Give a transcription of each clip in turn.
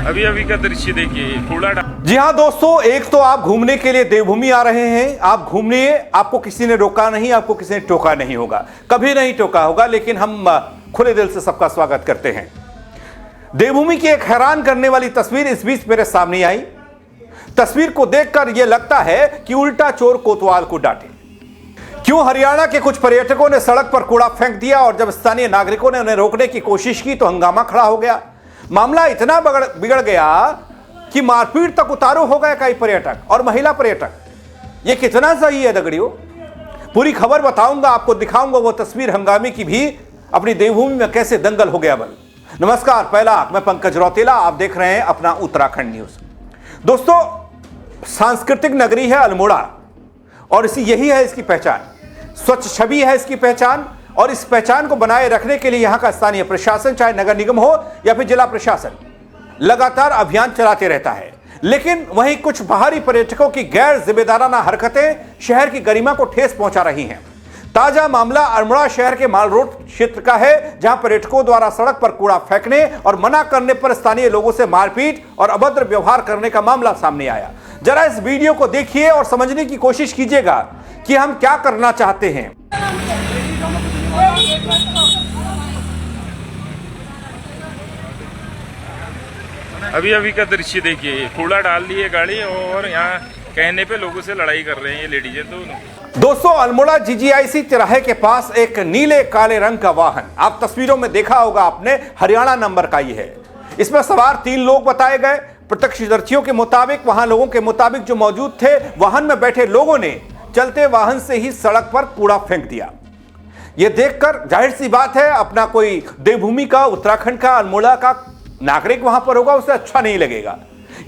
अभी अभी का दृश्य देखिए, कूड़ा जी हाँ दोस्तों, एक तो आप घूमने के लिए देवभूमि आ रहे हैं, आप घूमने, आपको किसी ने रोका नहीं, आपको किसी ने टोका नहीं होगा, कभी नहीं टोका होगा, लेकिन हम खुले दिल से सबका स्वागत करते हैं। देवभूमि की एक हैरान करने वाली तस्वीर इस बीच मेरे सामने आई। तस्वीर को देखकर यह लगता है कि उल्टा चोर कोतवाल को डांटे। क्यों हरियाणा के कुछ पर्यटकों ने सड़क पर कूड़ा फेंक दिया और जब स्थानीय नागरिकों ने उन्हें रोकने की कोशिश की तो हंगामा खड़ा हो गया। मामला इतना बिगड़ गया कि मारपीट तक उतारू हो गए कई पर्यटक और महिला पर्यटक। यह कितना सही है दगड़ियों? पूरी खबर बताऊंगा, आपको दिखाऊंगा वो तस्वीर हंगामे की भी, अपनी देवभूमि में कैसे दंगल हो गया बल। नमस्कार, पहला मैं पंकज रौतेला, आप देख रहे हैं अपना उत्तराखंड न्यूज। दोस्तों, सांस्कृतिक नगरी है अल्मोड़ा और यही है इसकी पहचान, स्वच्छ छवि है इसकी पहचान। और इस पहचान को बनाए रखने के लिए यहां का स्थानीय प्रशासन, चाहे नगर निगम हो या फिर जिला प्रशासन, लगातार अभियान चलाते रहता है। लेकिन वहीं कुछ बाहरी पर्यटकों की गैर जिम्मेदाराना हरकतें शहर की गरिमा को ठेस पहुंचा रही हैं। ताजा मामला अल्मोड़ा शहर के माल रोड क्षेत्र का है, जहां पर्यटकों द्वारा सड़क पर कूड़ा फेंकने और मना करने पर स्थानीय लोगों से मारपीट और अभद्र व्यवहार करने का मामला सामने आया। जरा इस वीडियो को देखिए और समझने की कोशिश कीजिएगा कि हम क्या करना चाहते हैं। अभी अभी का दृश्य देखिए, कूड़ा डाल दिए गाड़ी और यहाँ कहने पे लोगों से लड़ाई कर रहे हैं ये लेडीज दोनों। दोस्तों, अल्मोड़ा जीजीआईसी तिराहे के पास एक नीले काले रंग का वाहन, आप तस्वीरों में देखा होगा आपने, हरियाणा नंबर का ही है। इसमें सवार 3 लोग बताए गए। प्रत्यक्षदर्शियों के मुताबिक, वहां लोगों के मुताबिक जो मौजूद थे, वाहन में बैठे लोगों ने चलते वाहन से ही सड़क पर कूड़ा फेंक दिया। यह देखकर जाहिर सी बात है, अपना कोई देवभूमि का, उत्तराखंड का, अल्मोड़ा का नागरिक वहां पर होगा, उसे अच्छा नहीं लगेगा।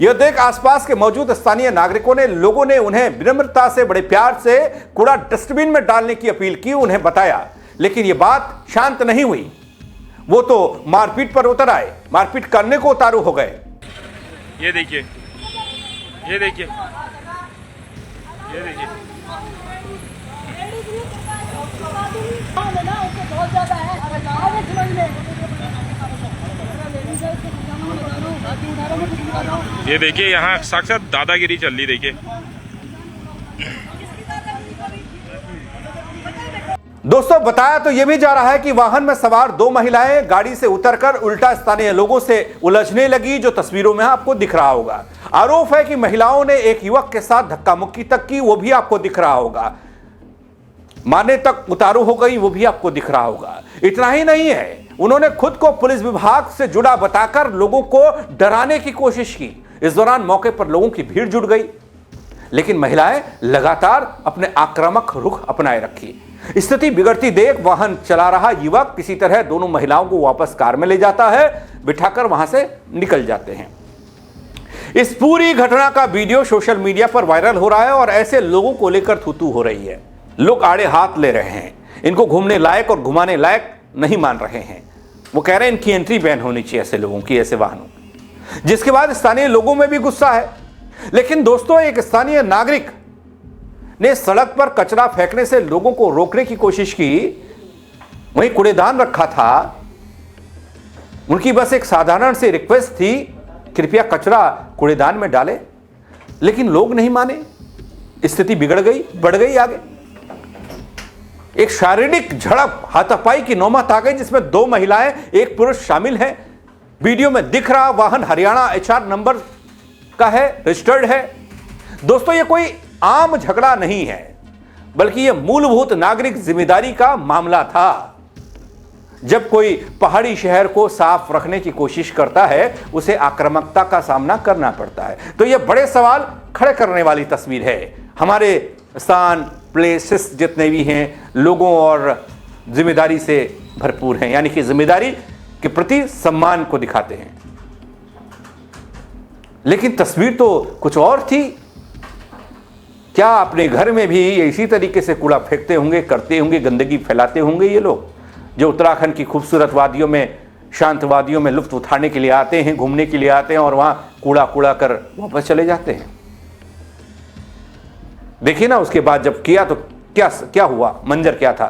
यह देख आसपास के मौजूद स्थानीय नागरिकों ने, लोगों ने उन्हें विनम्रता से, बड़े प्यार से कूड़ा डस्टबिन में डालने की अपील की, उन्हें बताया। लेकिन यह बात शांत नहीं हुई, वो तो मारपीट पर उतर आए, मारपीट करने को उतारू हो गए। ये देखिए, ये देखिए, ये देखिए। ये देखिए, यहाँ साक्षात दादागिरी चल रही, देखिए। दोस्तों, बताया तो यह भी जा रहा है कि वाहन में सवार 2 महिलाएं गाड़ी से उतरकर उल्टा स्थानीय लोगों से उलझने लगी, जो तस्वीरों में आपको दिख रहा होगा। आरोप है कि महिलाओं ने एक युवक के साथ धक्का मुक्की तक की, वो भी आपको दिख रहा होगा। मारने तक उतारू हो गई, वो भी आपको दिख रहा होगा। इतना ही नहीं है, उन्होंने खुद को पुलिस विभाग से जुड़ा बताकर लोगों को डराने की कोशिश की। इस दौरान मौके पर लोगों की भीड़ जुट गई, लेकिन महिलाएं लगातार अपने आक्रामक रुख अपनाए रखी। स्थिति बिगड़ती देख वाहन चला रहा युवक किसी तरह दोनों महिलाओं को वापस कार में ले जाता है, बिठाकर वहां से निकल जाते हैं। इस पूरी घटना का वीडियो सोशल मीडिया पर वायरल हो रहा है और ऐसे लोगों को लेकर थू-थू हो रही है। लोग आड़े हाथ ले रहे हैं, इनको घूमने लायक और घुमाने लायक नहीं मान रहे हैं। वो कह रहे हैं इनकी एंट्री बैन होनी चाहिए, ऐसे लोगों की, ऐसे वाहनों की। जिसके बाद स्थानीय लोगों में भी गुस्सा है। लेकिन दोस्तों, एक स्थानीय नागरिक ने सड़क पर कचरा फेंकने से लोगों को रोकने की कोशिश की। वहीं कूड़ेदान रखा था, उनकी बस एक साधारण सी रिक्वेस्ट थी, कृपया कचरा कूड़ेदान में डालें। लेकिन लोग नहीं माने, स्थिति बिगड़ गई, बढ़ गई आगे। एक शारीरिक झड़प, हाथापाई की नौबत आ गई, जिसमें 2 महिलाएं, 1 पुरुष शामिल हैं। वीडियो में दिख रहा वाहन हरियाणा HR नंबर का है, रजिस्टर्ड है। दोस्तों, यह कोई आम झगड़ा नहीं है, बल्कि यह मूलभूत नागरिक जिम्मेदारी का मामला था। जब कोई पहाड़ी शहर को साफ रखने की कोशिश करता है, उसे आक्रामकता का सामना करना पड़ता है। तो यह बड़े सवाल खड़े करने वाली तस्वीर है। हमारे स्थान, प्लेसेस जितने भी हैं, लोगों और जिम्मेदारी से भरपूर हैं, यानी कि जिम्मेदारी के प्रति सम्मान को दिखाते हैं। लेकिन तस्वीर तो कुछ और थी। क्या अपने घर में भी इसी तरीके से कूड़ा फेंकते होंगे, करते होंगे, गंदगी फैलाते होंगे ये लोग, जो उत्तराखंड की खूबसूरत वादियों में, शांत वादियों में लुत्फ उठाने के लिए आते हैं, घूमने के लिए आते हैं और वहां कूड़ा कर वापस चले जाते हैं। देखिए ना, उसके बाद जब किया तो क्या हुआ, मंजर क्या था।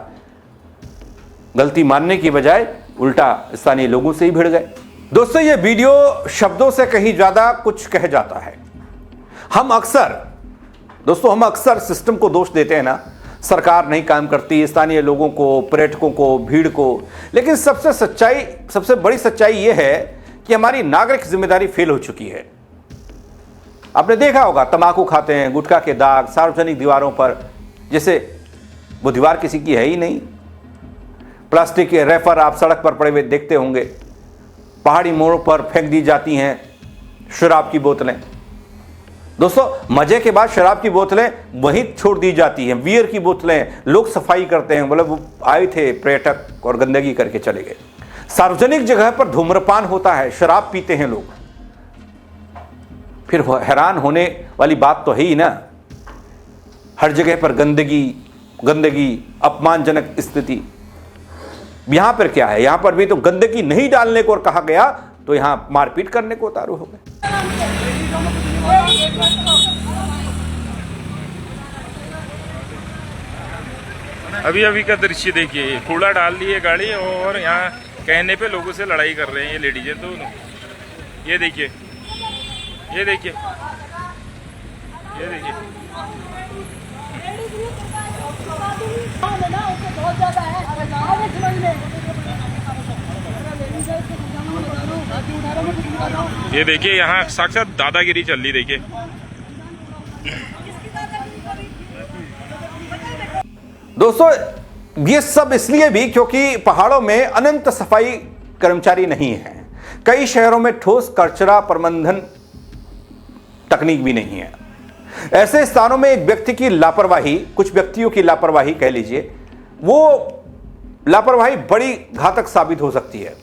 गलती मानने की बजाय उल्टा स्थानीय लोगों से ही भिड़ गए। दोस्तों ये वीडियो शब्दों से कहीं ज्यादा कुछ कह जाता है। हम अक्सर सिस्टम को दोष देते हैं ना, सरकार नहीं काम करती, स्थानीय लोगों को, पर्यटकों को, भीड़ को, लेकिन सबसे बड़ी सच्चाई यह है कि हमारी नागरिक जिम्मेदारी फेल हो चुकी है। आपने देखा होगा, तंबाकू खाते हैं, गुटखा के दाग सार्वजनिक दीवारों पर, जैसे वो दीवार किसी की है ही नहीं। प्लास्टिक के रैपर आप सड़क पर पड़े हुए देखते होंगे, पहाड़ी मोड़ों पर फेंक दी जाती हैं शराब की बोतलें। दोस्तों मजे के बाद शराब की बोतलें वहीं छोड़ दी जाती हैं, बियर की बोतलें लोग सफाई करते हैं, मतलब वो आए थे पर्यटक और गंदगी करके चले गए। सार्वजनिक जगह पर धूम्रपान होता है, शराब पीते हैं लोग, फिर हैरान होने वाली बात तो है ही ना। हर जगह पर गंदगी, अपमानजनक स्थिति। यहां पर क्या है, यहां पर भी तो गंदगी नहीं डालने को कहा गया तो यहां मारपीट करने को उतारू हो गए। अभी का दृश्य देखिए, कूड़ा डाल दिए गाड़ी और यहाँ कहने पे लोगों से लड़ाई कर रहे हैं ये लेडीजें दोनों। ये देखिए, ये देखिए, ये देखिए। ये देखिए यहाँ साक्षात दादागिरी चल रही, देखिए। दोस्तों ये सब इसलिए भी क्योंकि पहाड़ों में अनंत सफाई कर्मचारी नहीं है। कई शहरों में ठोस कचरा प्रबंधन तकनीक भी नहीं है। ऐसे स्थानों में एक व्यक्ति की लापरवाही, कुछ व्यक्तियों की लापरवाही कह लीजिए, वो लापरवाही बड़ी घातक साबित हो सकती है।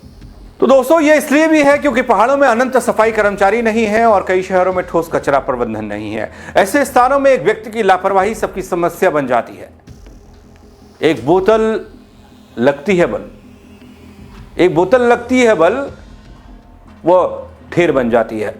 तो दोस्तों ये इसलिए भी है क्योंकि पहाड़ों में अनंत सफाई कर्मचारी नहीं है और कई शहरों में ठोस कचरा प्रबंधन नहीं है। ऐसे स्थानों में एक व्यक्ति की लापरवाही सबकी समस्या बन जाती है। एक बोतल लगती है बल, वो ढेर बन जाती है।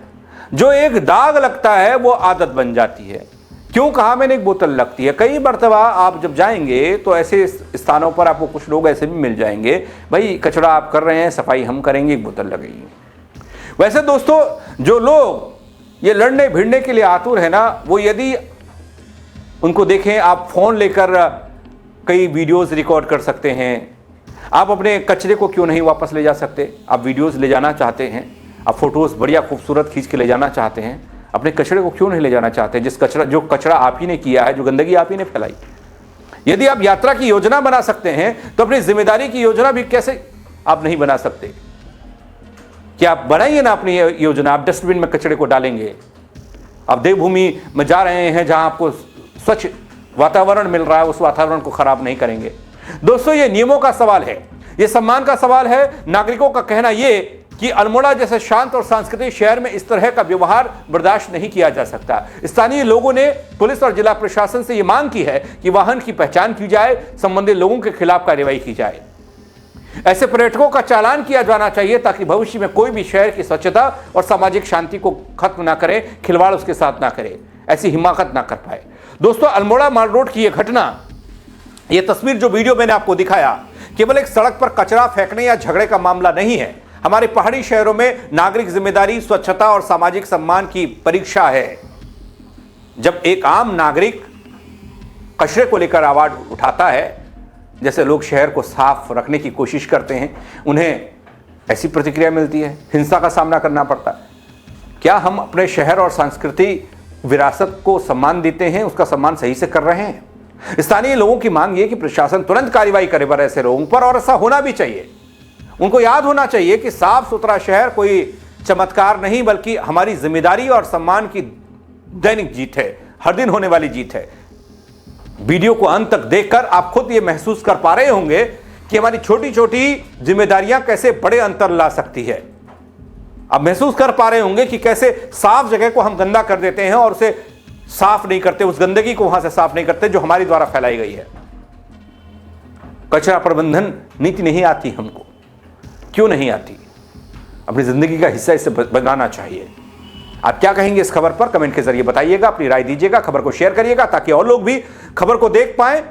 जो एक दाग लगता है वो आदत बन जाती है। क्यों कहा मैंने एक बोतल लगती है? कई मर्तबा आप जब जाएंगे तो ऐसे स्थानों पर आपको कुछ लोग ऐसे भी मिल जाएंगे, भाई कचरा आप कर रहे हैं, सफाई हम करेंगे, एक बोतल लगेगी। वैसे दोस्तों जो लोग ये लड़ने भिड़ने के लिए आतुर है ना, वो यदि उनको देखें, आप फोन लेकर कई वीडियोस रिकॉर्ड कर सकते हैं। आप अपने कचरे को क्यों नहीं वापस ले जा सकते? आप वीडियोस ले जाना चाहते हैं, आप फोटोज बढ़िया खूबसूरत खींच के ले जाना चाहते हैं, अपने कचरे को क्यों नहीं ले जाना चाहते? जो कचरा आप ही ने किया है, जो गंदगी आप ही ने फैलाई। यदि आप यात्रा की योजना बना सकते हैं तो अपनी जिम्मेदारी की योजना भी कैसे आप नहीं बना सकते? क्या आप बनाइए ना अपनी योजना। आप डस्टबिन में कचरे को डालेंगे, आप देवभूमि में जा रहे हैं जहां आपको स्वच्छ वातावरण मिल रहा है, उस वातावरण को खराब नहीं करेंगे। दोस्तों ये नियमों का सवाल है, ये सम्मान का सवाल है। नागरिकों का कहना ये कि अल्मोड़ा जैसे शांत और सांस्कृतिक शहर में इस तरह का व्यवहार बर्दाश्त नहीं किया जा सकता। स्थानीय लोगों ने पुलिस और जिला प्रशासन से यह मांग की है कि वाहन की पहचान की जाए, संबंधित लोगों के खिलाफ कार्रवाई की जाए। ऐसे पर्यटकों का चालान किया जाना चाहिए ताकि भविष्य में कोई भी शहर की स्वच्छता और सामाजिक शांति को खत्म ना करे, खिलवाड़ उसके साथ ना करे, ऐसी हिमाकत ना कर पाए। दोस्तों अल्मोड़ा माल रोड की यह घटना, यह तस्वीर जो वीडियो मैंने आपको दिखाया, केवल एक सड़क पर कचरा फेंकने या झगड़े का मामला नहीं है। हमारे पहाड़ी शहरों में नागरिक जिम्मेदारी, स्वच्छता और सामाजिक सम्मान की परीक्षा है। जब एक आम नागरिक कचरे को लेकर आवाज उठाता है, जैसे लोग शहर को साफ रखने की कोशिश करते हैं, उन्हें ऐसी प्रतिक्रिया मिलती है, हिंसा का सामना करना पड़ता है। क्या हम अपने शहर और सांस्कृतिक विरासत को सम्मान देते हैं, उसका सम्मान सही से कर रहे हैं? स्थानीय लोगों की मांग ये कि प्रशासन तुरंत कार्रवाई करे पर ऐसे लोगों पर, और ऐसा होना भी चाहिए। उनको याद होना चाहिए कि साफ सुथरा शहर कोई चमत्कार नहीं, बल्कि हमारी जिम्मेदारी और सम्मान की दैनिक जीत है, हर दिन होने वाली जीत है। वीडियो को अंत तक देखकर आप खुद ये महसूस कर पा रहे होंगे कि हमारी छोटी छोटी जिम्मेदारियां कैसे बड़े अंतर ला सकती है। आप महसूस कर पा रहे होंगे कि कैसे साफ जगह को हम गंदा कर देते हैं और उसे साफ नहीं करते, उस गंदगी को वहां से साफ नहीं करते जो हमारी द्वारा फैलाई गई है। कचरा प्रबंधन नीति नहीं आती हमको, क्यों नहीं आती? अपनी जिंदगी का हिस्सा इसे बनाना चाहिए। आप क्या कहेंगे इस खबर पर? कमेंट के जरिए बताइएगा, अपनी राय दीजिएगा, खबर को शेयर करिएगा ताकि और लोग भी खबर को देख पाएं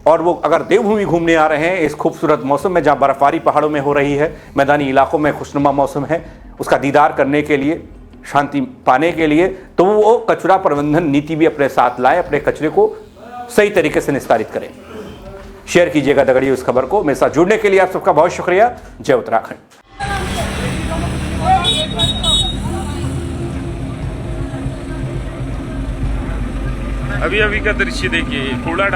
और वो अगर देवभूमि घूमने आ रहे हैं इस खूबसूरत मौसम में जहाँ बर्फबारी पहाड़ों में हो रही है, मैदानी इलाकों में खुशनुमा मौसम है, उसका दीदार करने के लिए, शांति पाने के लिए, तो वो कचरा प्रबंधन नीति भी अपने साथ लाए, अपने कचरे को सही तरीके से निस्तारित करें। शेयर कीजिएगा दगड़िए उस खबर को। मेरे साथ जुड़ने के लिए आप सबका बहुत शुक्रिया। जय उत्तराखंड। अभी का दृश्य देखिए, कूड़ा